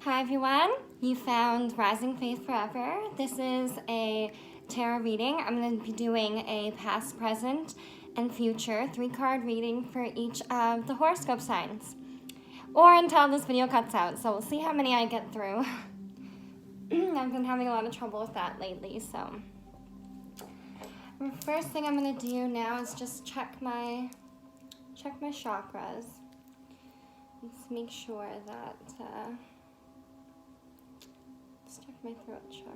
Hi everyone, you found Rising Faith Forever. This is a tarot reading. I'm going to be doing a past, present, and future 3-card reading for each of the horoscope signs. Or until this video cuts out, so we'll see how many I get through. I've been having a lot of trouble with that lately, so. The first thing I'm going to do now is just check my chakras. Let's make sure that, let's check my throat chakra.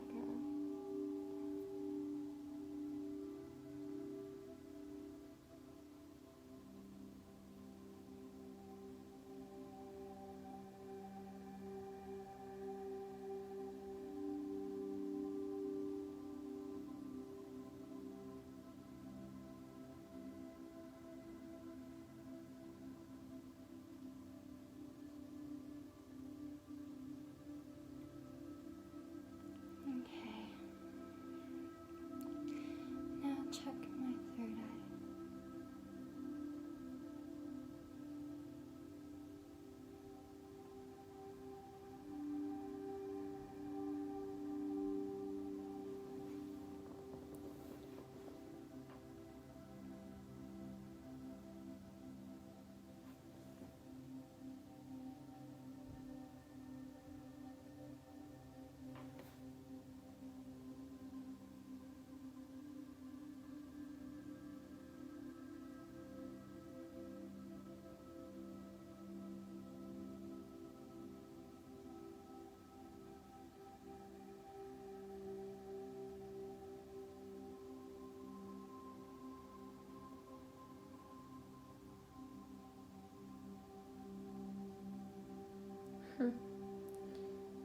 Check my third eye.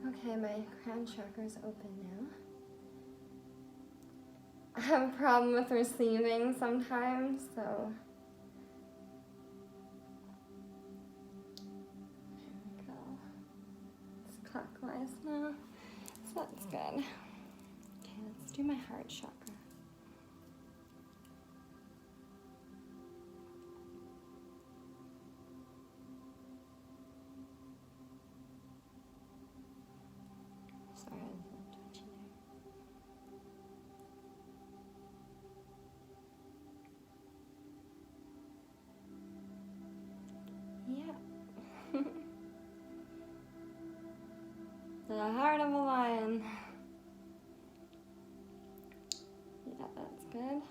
Okay, my crown chakra is open now. I have a problem with receiving sometimes, so. There we go. It's clockwise now, so that's good. Okay, let's do my heart chakra. Sorry, I was a little touchy there. Yeah. The heart of a lion. Yeah, that's good.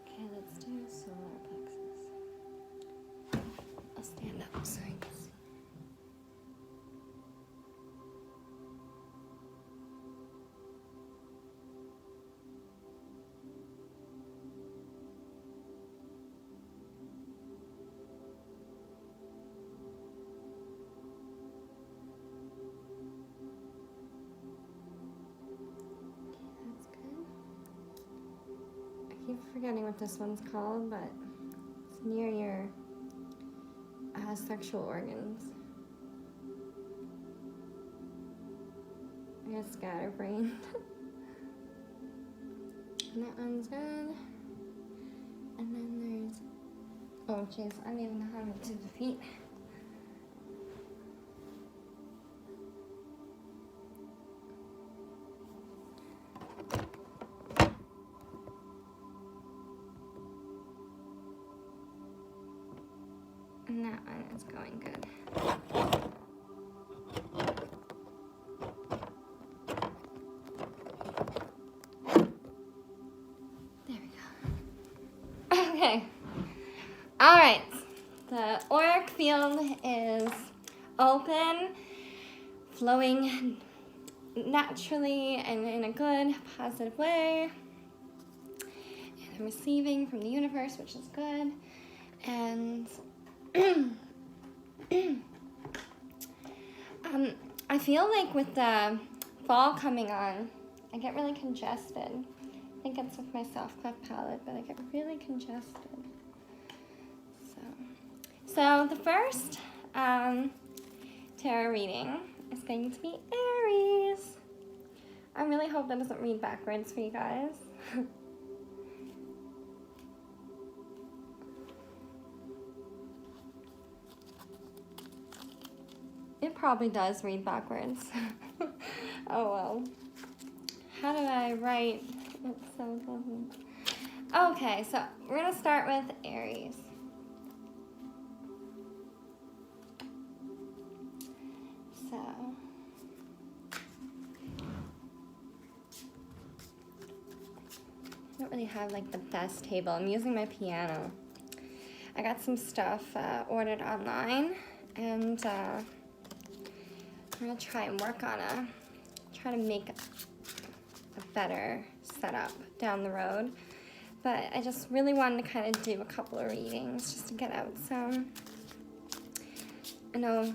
Okay, let's do solar plexus. I'll stand up so you can see. I keep forgetting what this one's called, but it's near your sexual organs. I guess scatterbrain. And that one's good. And then there's, oh jeez, I don't even know how to do the feet. And that one is going good. There we go. Okay. All right. The auric field is open, flowing naturally and in a good, positive way. And I'm receiving from the universe, which is good. And I feel like with the fall coming on, I get really congested. I think it's with my soft cleft palate, but I get really congested. So the first tarot reading is going to be Aries. I really hope that doesn't read backwards for you guys. It probably does read backwards. Oh well. How did I write? It's so doesn't. Okay, so we're gonna start with Aries. So I don't really have like the best table. I'm using my piano. I got some stuff ordered online, and I'm gonna try and work on try to make a better setup down the road. But I just really wanted to kind of do a couple of readings just to get out some. I know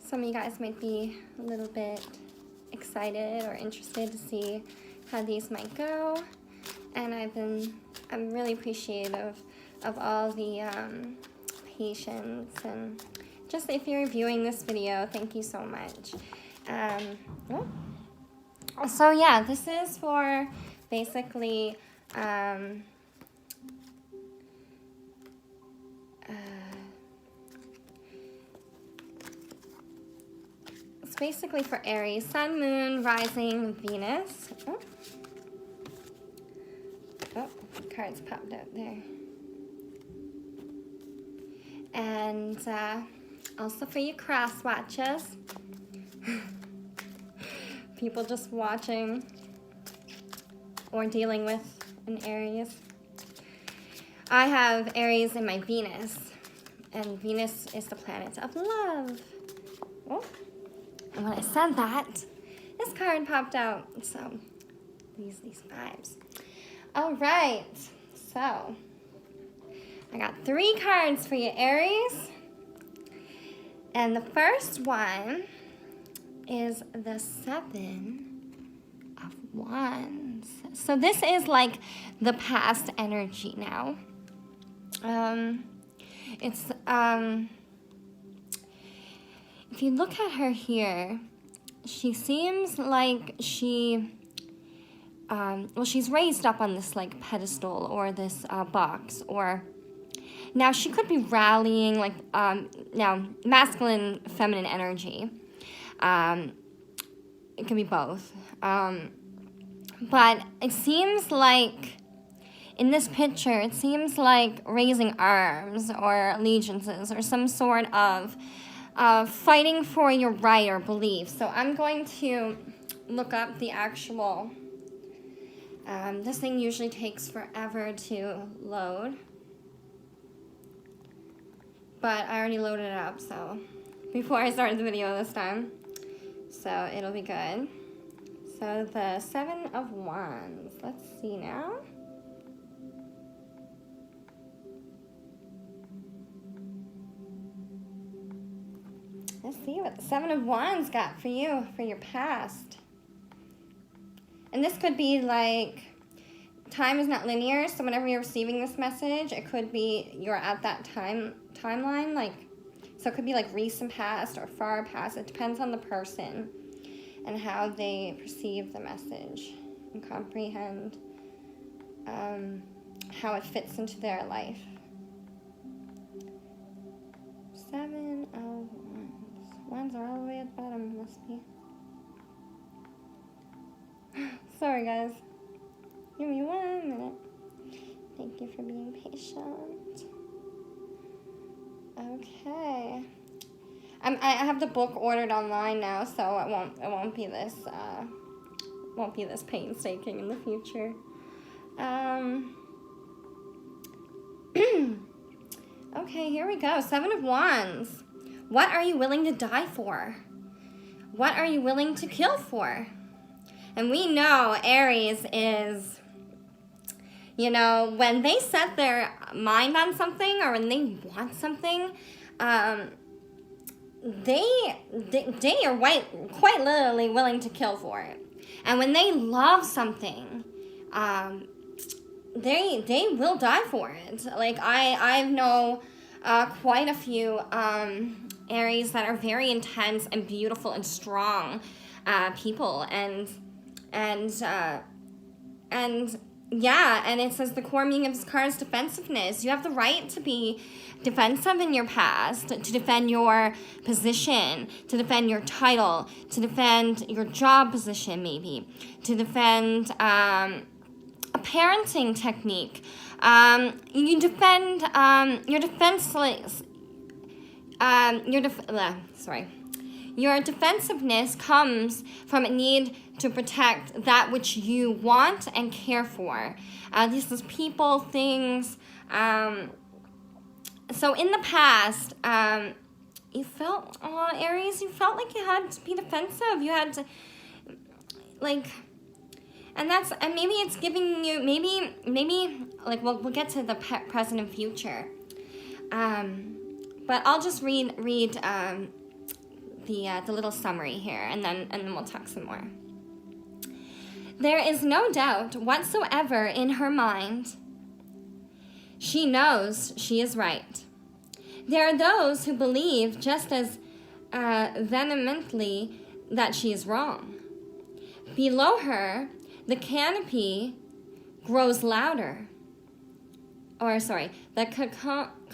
some of you guys might be a little bit excited or interested to see how these might go. And I'm really appreciative of all the patience, and just if you're viewing this video, thank you so much. So yeah, this is for basically it's basically for Aries, Sun, Moon, Rising, Venus. Oh, cards popped out there. And also for you cross watchers, people just watching or dealing with an Aries. I have Aries in my Venus, and Venus is the planet of love. Oh, and when I said that, this card popped out, so these vibes. All right, so I got 3 cards for you, Aries. And the first one is the 7 of Wands. So this is like the past energy now. If you look at her here, she seems like she's raised up on this like pedestal or this box, or now she could be rallying like now masculine, feminine energy. It can be both. But it seems like in this picture, it seems like raising arms or allegiances or some sort of fighting for your right or belief. So I'm going to look up the actual. This thing usually takes forever to load, but I already loaded it up, so before I started the video this time, so it'll be good. So the 7 of Wands, let's see now. Let's see what the 7 of Wands got for you, for your past. And this could be like, time is not linear, so whenever you're receiving this message, it could be you're at that timeline, like, so it could be like recent past or far past. It depends on the person and how they perceive the message and comprehend how it fits into their life. 7 of Wands. Wands are all the way at the bottom, must be. Sorry, guys. Give me 1 minute. Thank you for being patient. Okay. I have the book ordered online now, so it won't be this painstaking in the future. Okay, here we go. 7 of Wands. What are you willing to die for? What are you willing to kill for? And we know Aries is, you know, when they set their mind on something or when they want something, they are quite literally willing to kill for it. And when they love something, they will die for it. Like I know quite a few Aries that are very intense and beautiful and strong people, and Yeah, and it says the core meaning of this card is defensiveness. You have the right to be defensive in your past, to defend your position, to defend your title, to defend your job position maybe, to defend a parenting technique. You defend, you're defenseless. Your defensiveness comes from a need to protect that which you want and care for. This is people, things. So in the past, you felt, Aries, you felt like you had to be defensive. You had to, like, and maybe it's giving you, maybe, like, we'll get to the present and future. But I'll just read the little summary here, and then we'll talk some more. There is no doubt whatsoever in her mind. She knows she is right. There are those who believe just as vehemently that she is wrong. Below her, the canopy grows louder. The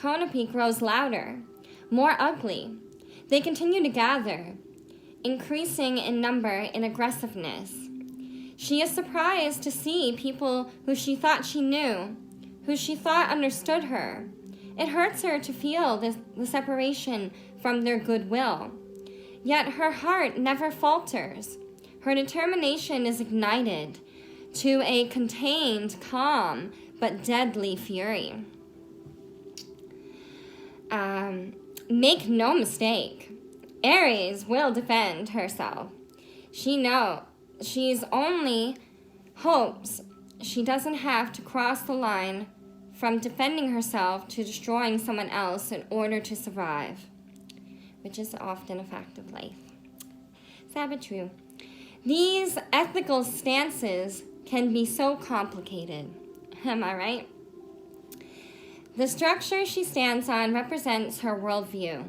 canopy grows louder, more ugly. They continue to gather, increasing in number and aggressiveness. She is surprised to see people who she thought she knew, who she thought understood her. It hurts her to feel the separation from their goodwill. Yet her heart never falters. Her determination is ignited to a contained, calm, but deadly fury. Make no mistake, Aries will defend herself. She's only hopes she doesn't have to cross the line from defending herself to destroying someone else in order to survive, which is often a fact of life. Sad but true. These ethical stances can be so complicated. Am I right? The structure she stands on represents her worldview.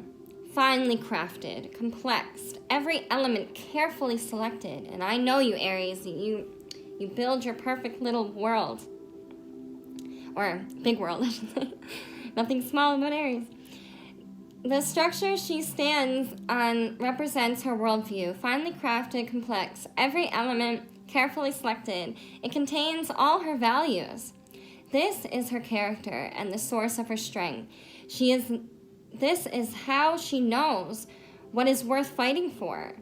Finely crafted, complex, every element carefully selected. And I know you, Aries, you build your perfect little world. Or big world, I should say. Nothing small about Aries. The structure she stands on represents her worldview. Finely crafted, complex, every element carefully selected. It contains all her values. This is her character and the source of her strength. This is how she knows what is worth fighting for.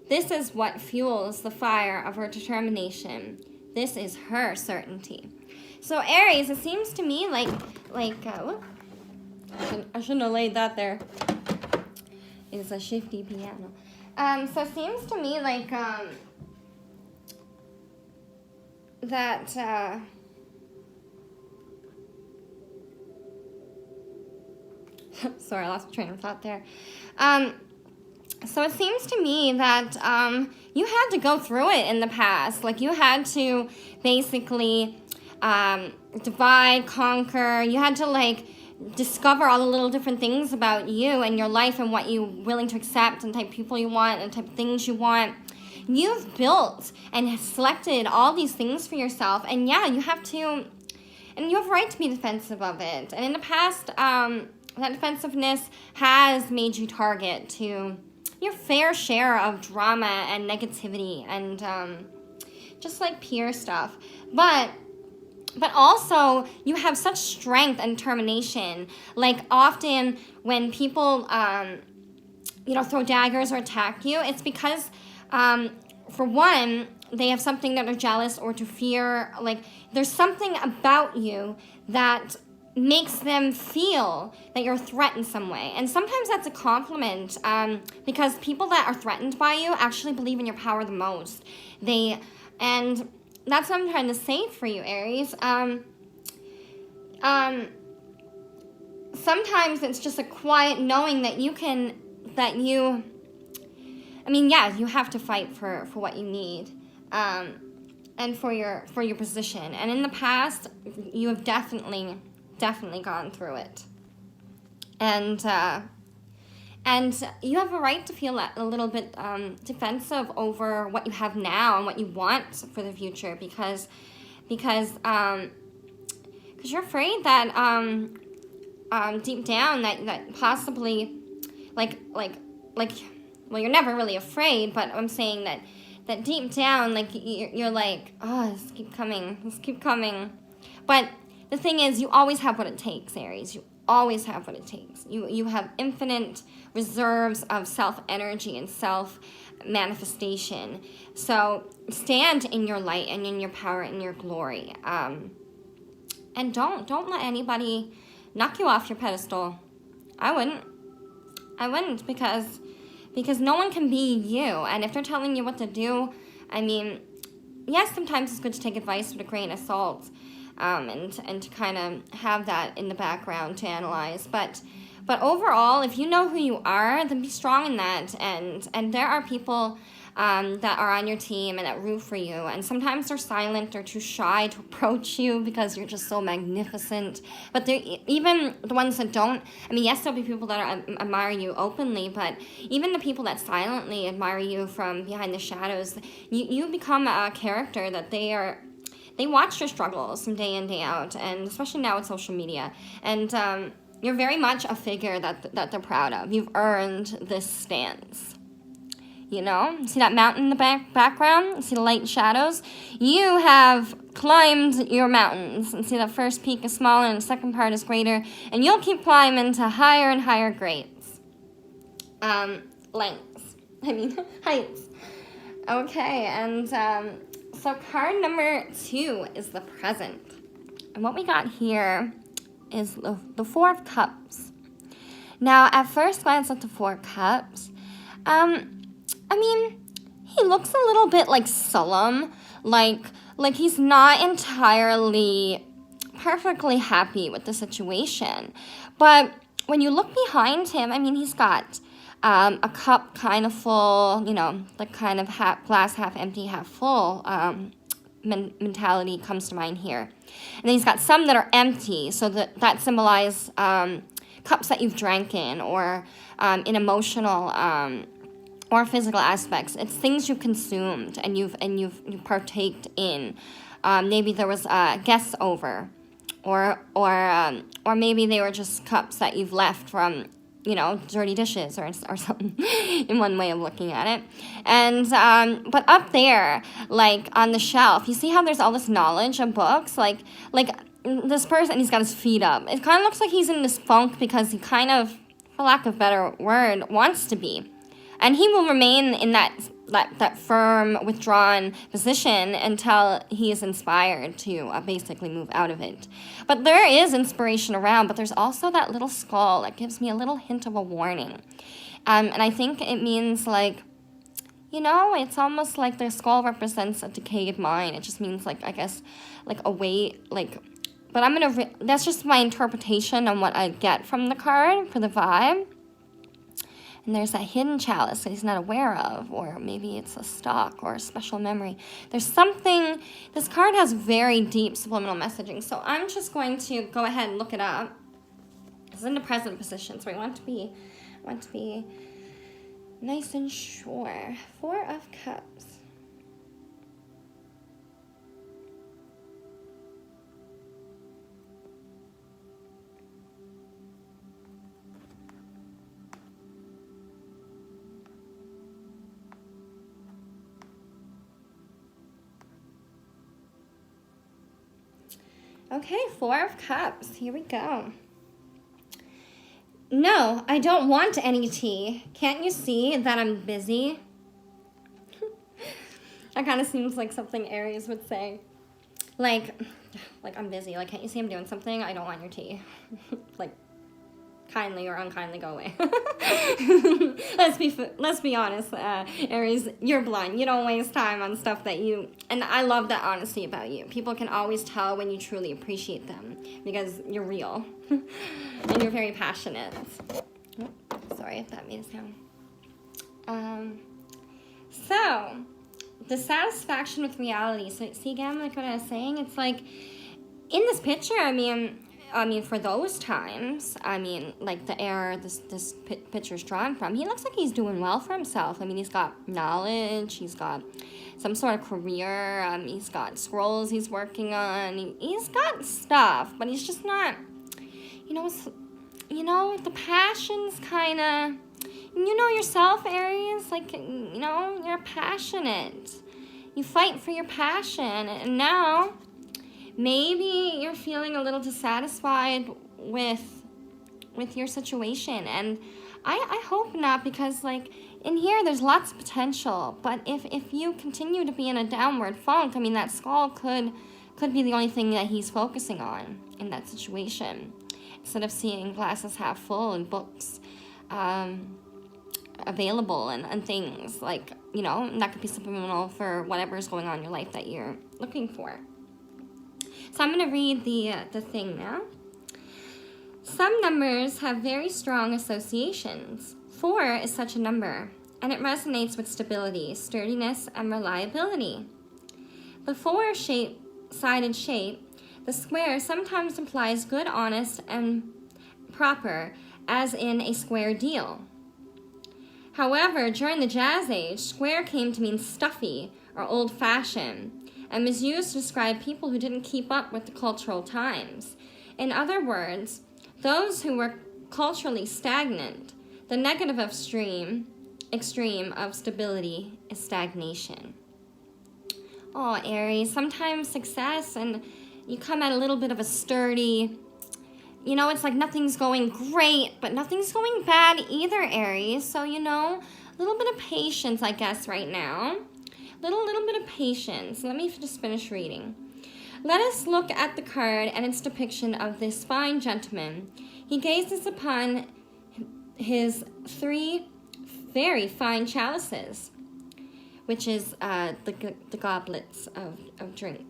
This is what fuels the fire of her determination. This is her certainty. So Aries, it seems to me like I shouldn't have laid that there. It's a shifty piano. So it seems to me like that. Sorry, I lost my train of thought there. So it seems to me that you had to go through it in the past. Like you had to basically divide, conquer. You had to discover all the little different things about you and your life and what you're willing to accept and type of people you want and type of things you want. You've built and selected all these things for yourself. And yeah, you have to, and you have a right to be defensive of it. And in the past, that defensiveness has made you target to your fair share of drama and negativity and just like peer stuff. But also you have such strength and determination. Like often when people throw daggers or attack you, it's because for one, they have something that they're jealous or to fear. Like there's something about you that makes them feel that you're a threat in some way. And sometimes that's a compliment because people that are threatened by you actually believe in your power the most. And that's what I'm trying to say for you, Aries. Sometimes it's just a quiet knowing that you have to fight for what you need and for your position. And in the past, you have definitely gone through it. And you have a right to feel a little bit defensive over what you have now and what you want for the future, because because you're afraid that deep down that possibly, like, well, you're never really afraid, but I'm saying that deep down, like, you're like, oh, this keep coming. But the thing is, you always have what it takes, Aries. You always have what it takes. You have infinite reserves of self-energy and self-manifestation. So stand in your light and in your power and your glory. And don't let anybody knock you off your pedestal. I wouldn't because no one can be you. And if they're telling you what to do, I mean, yes, sometimes it's good to take advice with a grain of salt, and to kind of have that in the background to analyze. But overall, if you know who you are, then be strong in that. And there are people that are on your team and that root for you. And sometimes they're silent or too shy to approach you because you're just so magnificent. But even the ones that don't, I mean, yes, there'll be people that admire you openly, but even the people that silently admire you from behind the shadows, you become a character that they watch your struggles from day in, day out, and especially now with social media. And you're very much a figure that they're proud of. You've earned this stance. You know, see that mountain in the background? See the light and shadows? You have climbed your mountains. And see that first peak is smaller and the second part is greater. And you'll keep climbing to higher and higher grades. Heights. Okay, and so card number 2 is the present. And what we got here is the Four of Cups. Now, at first glance at the Four of Cups, I mean, he looks a little bit like solemn, like he's not entirely perfectly happy with the situation. But when you look behind him, I mean, he's got a cup kind of full, you know, the kind of glass half empty, half full mentality comes to mind here. And then he's got some that are empty, so that symbolize cups that you've drank in, or in emotional or physical aspects. It's things you've consumed and you've partaked in. Maybe there was guests over, or maybe they were just cups that you've left from, you know, dirty dishes or something, in one way of looking at it. And but up there, like on the shelf, you see how there's all this knowledge and books, like this person, he's got his feet up. It kind of looks like he's in this funk because he kind of, for lack of a better word, wants to be. And he will remain in that firm, withdrawn position until he is inspired to basically move out of it. But there is inspiration around, but there's also that little skull that gives me a little hint of a warning. And I think it means, like, you know, it's almost like the skull represents a decayed mind. It just means, like, I guess, like a weight, like, but I'm going to, that's just my interpretation on what I get from the card for the vibe. And there's that hidden chalice that he's not aware of, or maybe it's a stock or a special memory. There's something, this card has very deep subliminal messaging, so I'm just going to go ahead and look it up. It's in the present position, so I want to be nice and sure. Four of Cups. Okay, Four of Cups. Here we go. No, I don't want any tea. Can't you see that I'm busy? That kind of seems like something Aries would say. Like I'm busy. Like, can't you see I'm doing something? I don't want your tea. Like, kindly or unkindly go away. Let's be honest, Aries, you're blunt. You don't waste time on stuff that you, and I love that honesty about you. People can always tell when you truly appreciate them because you're real and you're very passionate. Oh, sorry if that made a sound. So the satisfaction with reality. So see again, like what I was saying, it's like in this picture, I mean, I mean, for those times, I mean, like the era this picture's drawn from, he looks like he's doing well for himself. I mean, he's got knowledge, he's got some sort of career, he's got scrolls he's working on, he's got stuff, but he's just not, the passion's kind of, yourself, Aries, like, you're passionate. You fight for your passion, and now maybe you're feeling a little dissatisfied with your situation, and I hope not, because like in here there's lots of potential, but if you continue to be in a downward funk, I mean, that skull could be the only thing that he's focusing on in that situation, instead of seeing glasses half full and books available and things like, that could be subliminal for whatever's going on in your life that you're looking for. So I'm going to read the thing now. Some numbers have very strong associations. 4 is such a number, and it resonates with stability, sturdiness, and reliability. The 4-sided shape, the square, sometimes implies good, honest, and proper, as in a square deal. However, during the Jazz Age, square came to mean stuffy or old-fashioned, and was used to describe people who didn't keep up with the cultural times. In other words, those who were culturally stagnant. The negative extreme of stability is stagnation. Oh, Aries, sometimes success, and you come at a little bit of a sturdy, it's like nothing's going great, but nothing's going bad either, Aries. So, a little bit of patience, I guess, right now. Little bit of patience. Let me just finish reading. Let us look at the card and its depiction of this fine gentleman. He gazes upon his 3 very fine chalices, which is the goblets of drink.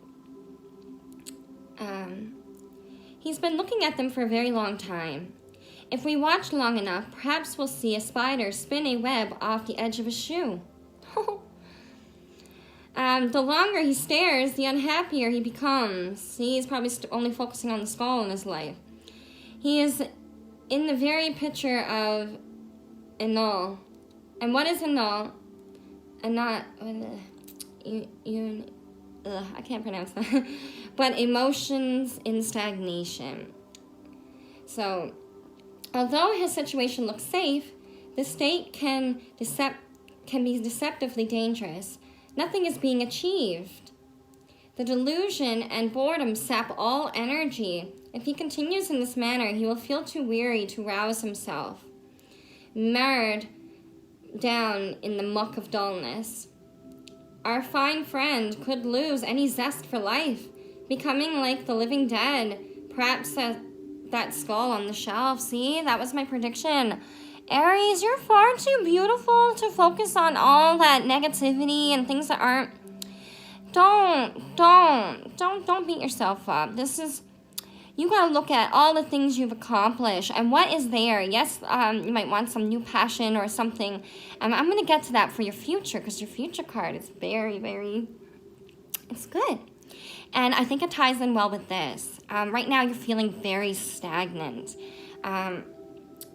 He's been looking at them for a very long time. If we watch long enough, perhaps we'll see a spider spin a web off the edge of a shoe. The longer he stares, the unhappier he becomes. See, he's probably only focusing on the skull in his life. He is in the very picture of annul. And what is annul? I can't pronounce that. But emotions in stagnation. So, although his situation looks safe, the state can be deceptively dangerous. Nothing is being achieved. The delusion and boredom sap all energy. If he continues in this manner, he will feel too weary to rouse himself, marred down in the muck of dullness. Our fine friend could lose any zest for life, becoming like the living dead, perhaps that skull on the shelf. See, that was my prediction. Aries, you're far too beautiful to focus on all that negativity and things that aren't. Don't beat yourself up. You gotta look at all the things you've accomplished and what is there. Yes, you might want some new passion or something. I'm gonna get to that for your future, because your future card is very, very, it's good. And I think it ties in well with this. Right now you're feeling very stagnant.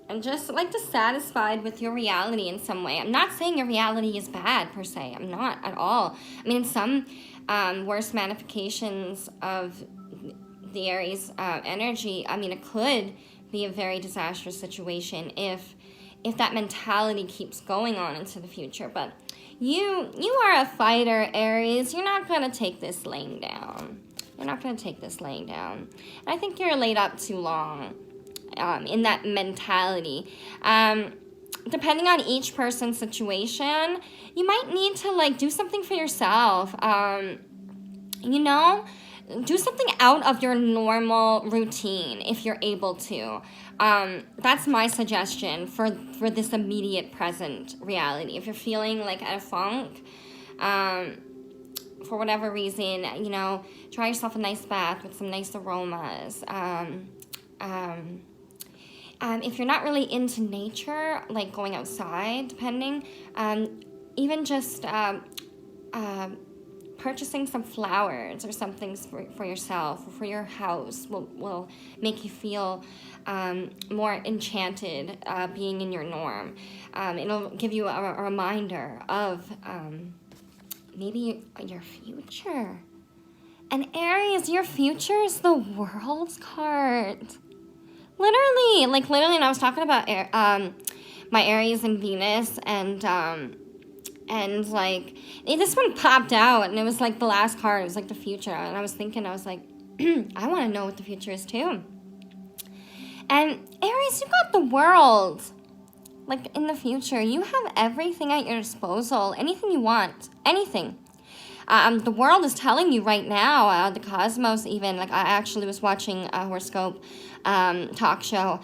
And just like dissatisfied with your reality in some way. I'm not saying your reality is bad per se. I'm not at all. I mean, some worst manifestations of the Aries energy, I mean, it could be a very disastrous situation if that mentality keeps going on into the future. But you are a fighter, Aries. You're not going to take this laying down. You're not going to take this laying down. And I think you're laid up too long. In that mentality. Depending on each person's situation, you might need to do something for yourself. Do something out of your normal routine if you're able to. That's my suggestion for this immediate present reality. If you're feeling like at a funk, for whatever reason, try yourself a nice bath with some nice aromas. If you're not really into nature, like going outside, depending, even just purchasing some flowers or something for yourself or for your house will make you feel more enchanted being in your norm. It'll give you a reminder of maybe your future. And Aries, your future is the World's card. Literally, and I was talking about my Aries and Venus, and like, this one popped out, and it was like the last card. It was like the future, and I was like, I want to know what the future is too. And Aries, you got the world. Like, in the future, you have everything at your disposal. Anything you want, anything. The world is telling you right now, the cosmos even, like, I actually was watching a horoscope talk show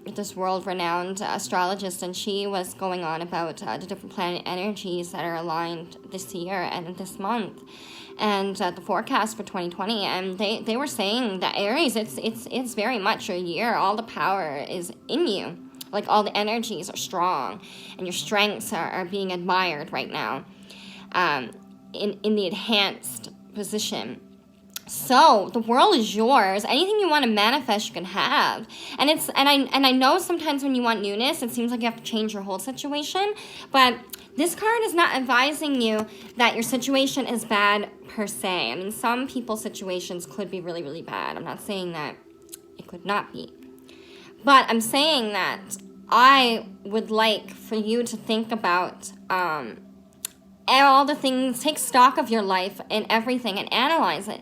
with this world-renowned astrologist, and she was going on about the different planet energies that are aligned this year and this month, and the forecast for 2020, and they were saying that Aries, it's very much your year. All the power is in you. Like, all the energies are strong, and your strengths are being admired right now. In the enhanced position. So the world is yours. Anything you want to manifest, you can have. And I know sometimes when you want newness, it seems like you have to change your whole situation. But this card is not advising you that your situation is bad per se. I mean, some people's situations could be really, really bad. I'm not saying that it could not be. But I'm saying that I would like for you to think about all the things, take stock of your life and everything and analyze it.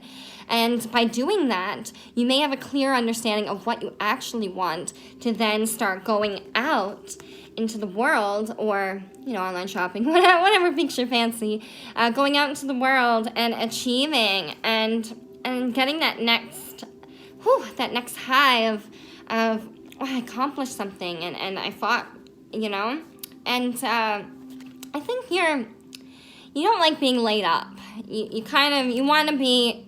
And by doing that, you may have a clear understanding of what you actually want to then start going out into the world, or, online shopping, whatever piques your fancy, going out into the world and achieving and getting that next high of I accomplished something and I fought, and I think you don't like being laid up. You want to be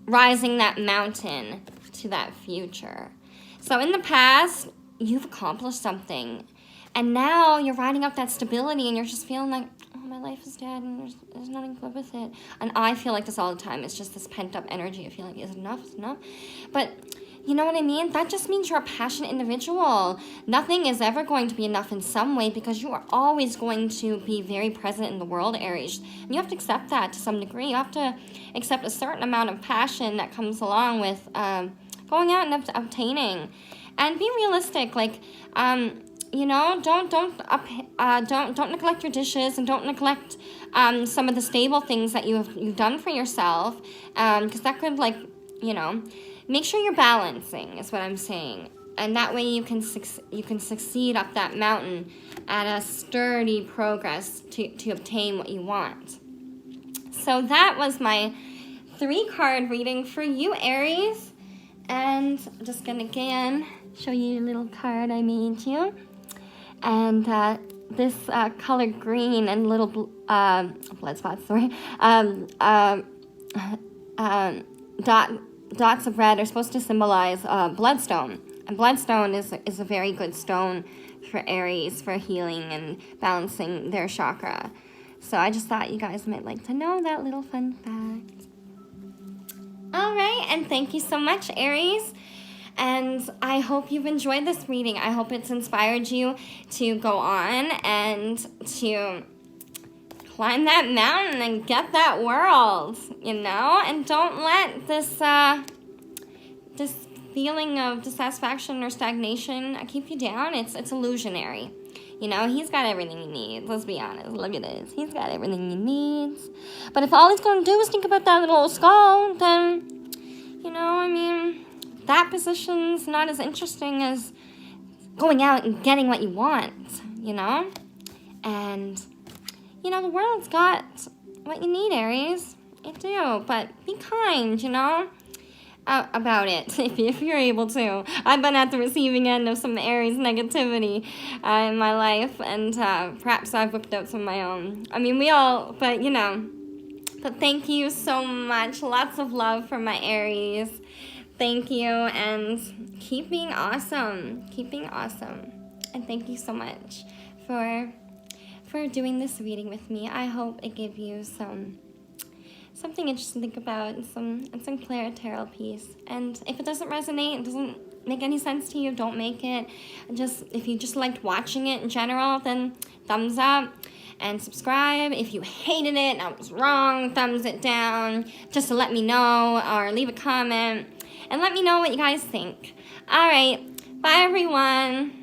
rising that mountain to that future. So in the past, you've accomplished something. And now you're riding up that stability and you're just feeling like, oh, my life is dead and there's nothing good with it. And I feel like this all the time. It's just this pent up energy of feeling, is it enough? Is it enough? But you know what I mean? That just means you're a passionate individual. Nothing is ever going to be enough in some way because you are always going to be very present in the world, Aries. And you have to accept that to some degree. You have to accept a certain amount of passion that comes along with going out and obtaining. And be realistic. Like, don't neglect your dishes and don't neglect some of the stable things that you've done for yourself, because that could, make sure you're balancing, is what I'm saying. And that way you can succeed up that mountain at a sturdy progress to obtain what you want. So that was my 3-card reading for you, Aries. And I'm just going to again show you a little card I made you. And this color green and little blood spots, dots of red are supposed to symbolize bloodstone. And bloodstone is a very good stone for Aries, for healing and balancing their chakra. So I just thought you guys might like to know that little fun fact. All right, and thank you so much, Aries. And I hope you've enjoyed this reading. I hope it's inspired you to go on and to climb that mountain and get that world, and don't let this feeling of dissatisfaction or stagnation keep you down. It's illusionary. He's got everything he needs. Let's be honest. Look at this. He's got everything he needs. But if all he's going to do is think about that little old skull, then, that position's not as interesting as going out and getting what you want, And, the world's got what you need, Aries. It do. But be kind, about it, if you're able to. I've been at the receiving end of some Aries negativity in my life, and perhaps I've whipped out some of my own. I mean, we all, but thank you so much. Lots of love for my Aries. Thank you, and keep being awesome. Keep being awesome. And thank you so much for doing this reading with me. I hope it gave you some something interesting to think about, and some clear tarot piece. And if it doesn't resonate, it doesn't make any sense to you, don't make it. Just if you just liked watching it in general, then thumbs up and subscribe. If you hated it and I was wrong, thumbs it down just to let me know, or leave a comment and let me know what you guys think. All right, bye everyone.